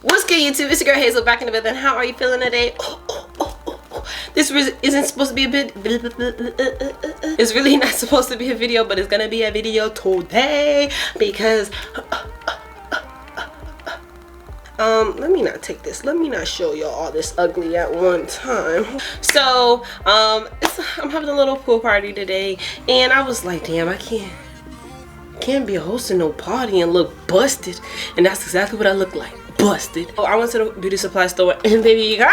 What's good, YouTube? It's your girl Hazel back in the building. How are you feeling today? This isn't supposed to be a bit. It's really not supposed to be a video, but it's gonna be a video today because let me not take this. Let me not show y'all all this ugly at one time. So I'm having a little pool party today, and I was like, damn, I can't be hosting no party and look busted, and that's exactly what I look like, busted. So I went to the beauty supply store, and baby girl,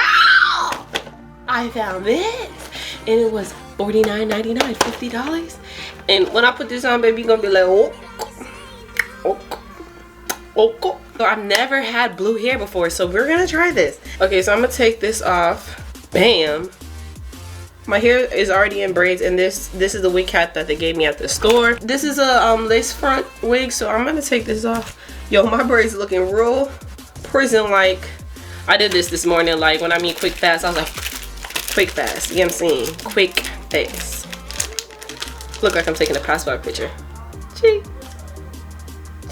I found this, and it was $49.99, $50. And when I put this on, baby, you're gonna be like, oh. So I've never had blue hair before, so we're gonna try this. Okay, so I'm gonna take this off. Bam. My hair is already in braids, and this is the wig cap that they gave me at the store. This is a lace front wig, so I'm gonna take this off. Yo, my braids looking real prison-like. I did this morning, like when I mean quick fast, I was like, quick fast, you know what I'm saying? Quick fast. Look like I'm taking a passport picture. Chee.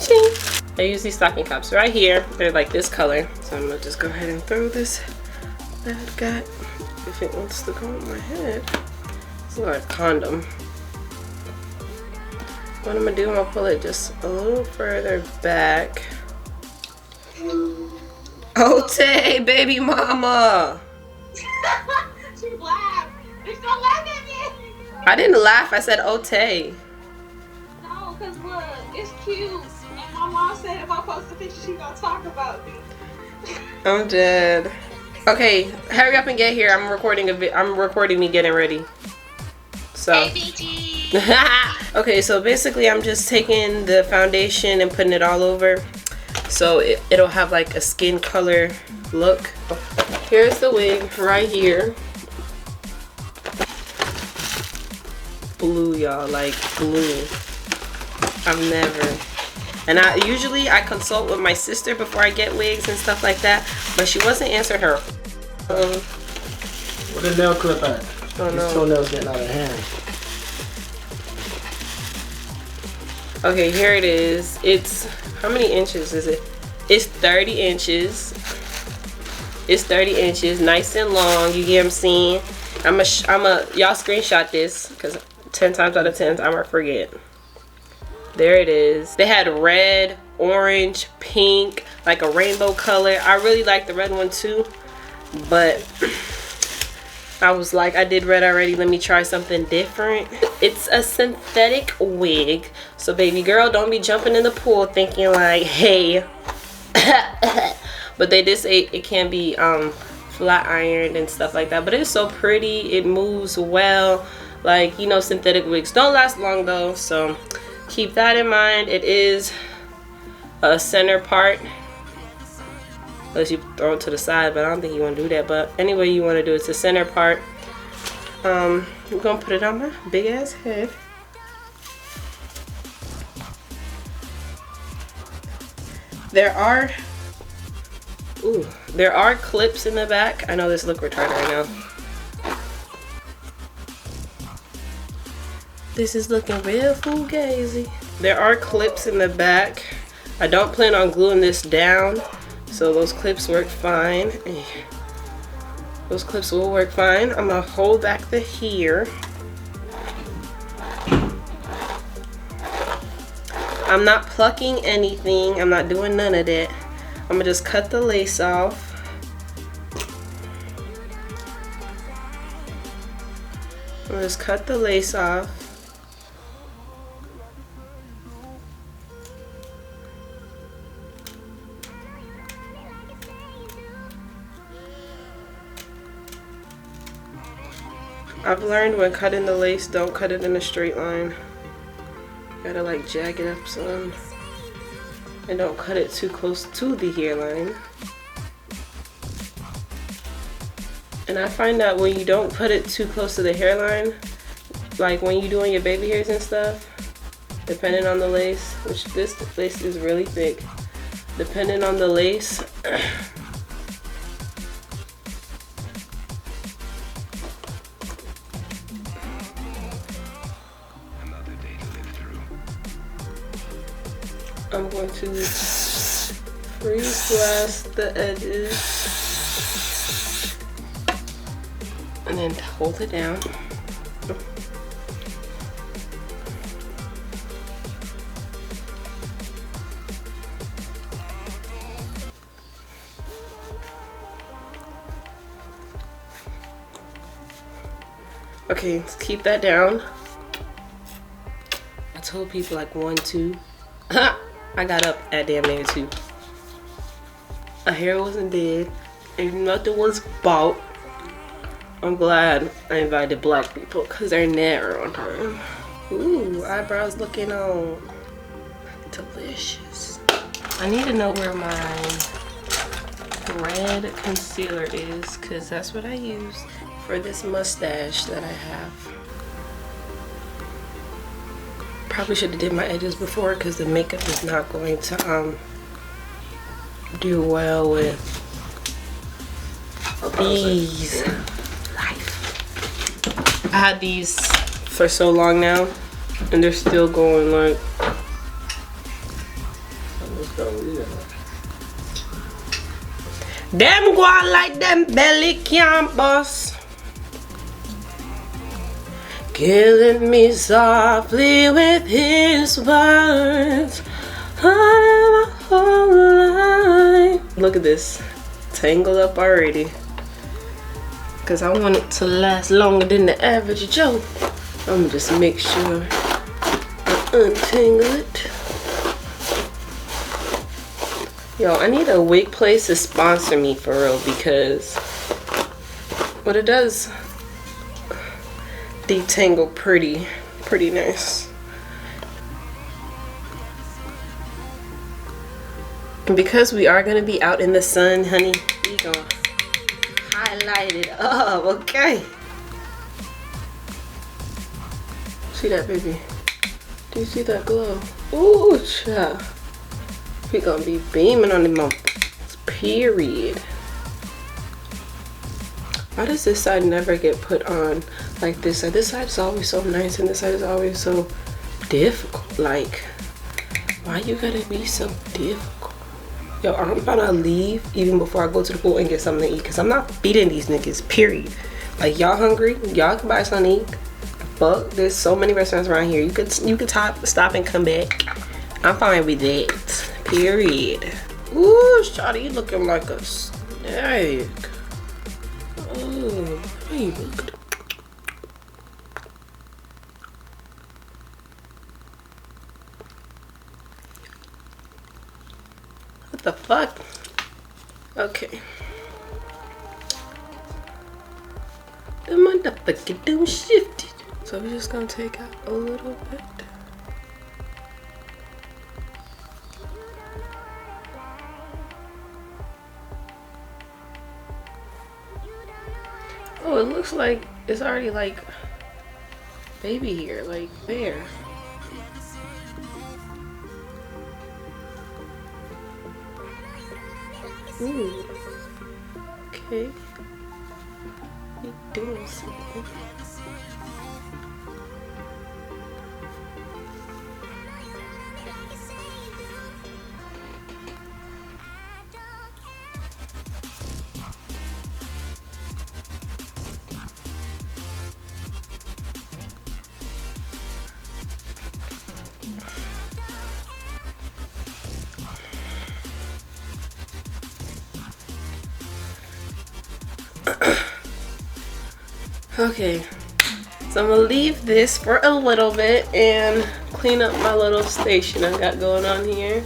Chee. I use these stocking caps right here. They're like this color. So I'm gonna just go ahead and throw this bad guy if it wants to go on my head. It's like a condom. What I'm gonna do, I'm gonna pull it just a little further back. Ote, baby mama. She laughed. Bitch, don't laugh at me. I didn't laugh, I said Ote. No, cause look, it's cute. And my mom said if I post a picture, she gonna talk about me. I'm dead. Okay, hurry up and get here. I'm recording me getting ready. So. Okay, so basically I'm just taking the foundation and putting it all over, so it'll have like a skin color look. Here's the wig right here. Blue, y'all, like blue. I've never. And I usually consult with my sister before I get wigs and stuff like that, but she wasn't answering her. Where the nail clip at? Oh, These no. toenails getting out of hand. Okay, here it is. It's, how many inches is it? It's 30 inches. It's 30 inches, nice and long. You get what I'm saying? Y'all screenshot this, because 10 times out of 10, I'm gonna forget. There it is. They had red, orange, pink, like a rainbow color. I really like the red one too, but I was like, I did red already, let me try something different. It's a synthetic wig, so baby girl, don't be jumping in the pool thinking like, hey. But they did say it can be flat ironed and stuff like that, but it's so pretty, it moves well. Like, you know, synthetic wigs don't last long though, so keep that in mind. It is a center part, unless you throw it to the side, but I don't think you want to do that. But anyway, you want to do it's a center part. I'm gonna put it on my big ass head. There are clips in the back. I know this look retarded right now. This is looking real fugazi. There are clips in the back. I don't plan on gluing this down, so those clips work fine. Those clips will work fine. I'm gonna hold back the hair. I'm not plucking anything. I'm not doing none of that. I'm gonna just cut the lace off. I'm gonna just cut the lace off. I've learned when cutting the lace, don't cut it in a straight line. You gotta like jag it up some. And don't cut it too close to the hairline. And I find that when you don't put it too close to the hairline, like when you're doing your baby hairs and stuff, depending on the lace, which this lace is really thick, depending on the lace, I'm going to Freeze blast the edges. And then hold it down. Okay, let's keep that down. I told people like 1, 2. I got up at damn near 2. My hair wasn't dead and nothing was bought. I'm glad I invited black people because they're never on time. Ooh, eyebrows looking on. Delicious. I need to know where my red concealer is because that's what I use for this mustache that I have. Probably should have did my edges before because the makeup is not going to do well with these. I had these for so long now and they're still going like. Them go on like them belly can't bust. Killing me softly with his words. My whole life. Look at this. Tangled up already. Because I want it to last longer than the average Joe. I'm gonna just make sure I untangle it. Yo, I need a wig place to sponsor me for real because what it does detangle pretty nice. And because we are gonna be out in the sun, honey, we gonna highlight it up, okay? See that, baby? Do you see that glow? Ooh, child. We gonna be beaming on the motherfuckers, period. Why does this side never get put on like this side? This side is always so nice and this side is always so difficult. Like, why you gotta be so difficult? Yo, I'm about to leave even before I go to the pool and get something to eat because I'm not feeding these niggas, period. Like, y'all hungry? Y'all can buy something to eat. Fuck, there's so many restaurants around here. You could stop and come back. I'm fine with that. Period. Ooh, shawty, you looking like a snake. Oh, baby. What the fuck? Okay. The motherfucker done shifted. So we're just gonna take out a little bit. Oh, it looks like it's already like baby here, like there. Ooh. Okay. You doing something. Okay, so I'm gonna leave this for a little bit and clean up my little station I got going on here.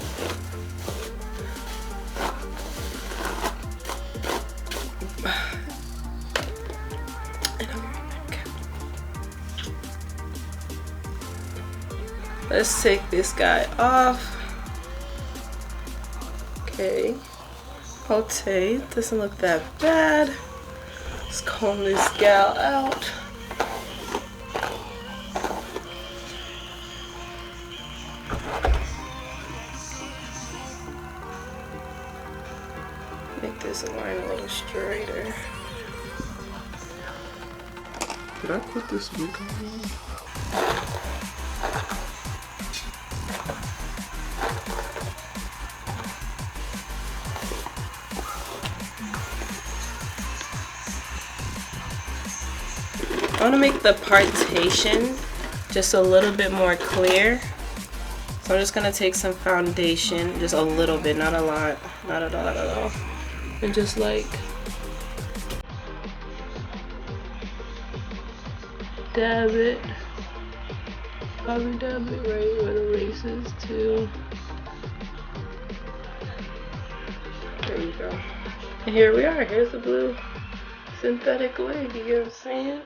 And I'll be right back. Let's take this guy off. Okay, okay, doesn't look that bad. Let's comb this gal out. Make this line a little straighter. Did I put this wig on? I want to make the partation just a little bit more clear. So I'm just going to take some foundation, just a little bit, not a lot, not at all. And just like dab it. Probably dab it right where the lace is too. There you go. And here we are. Here's the blue synthetic wig. You get what I'm saying?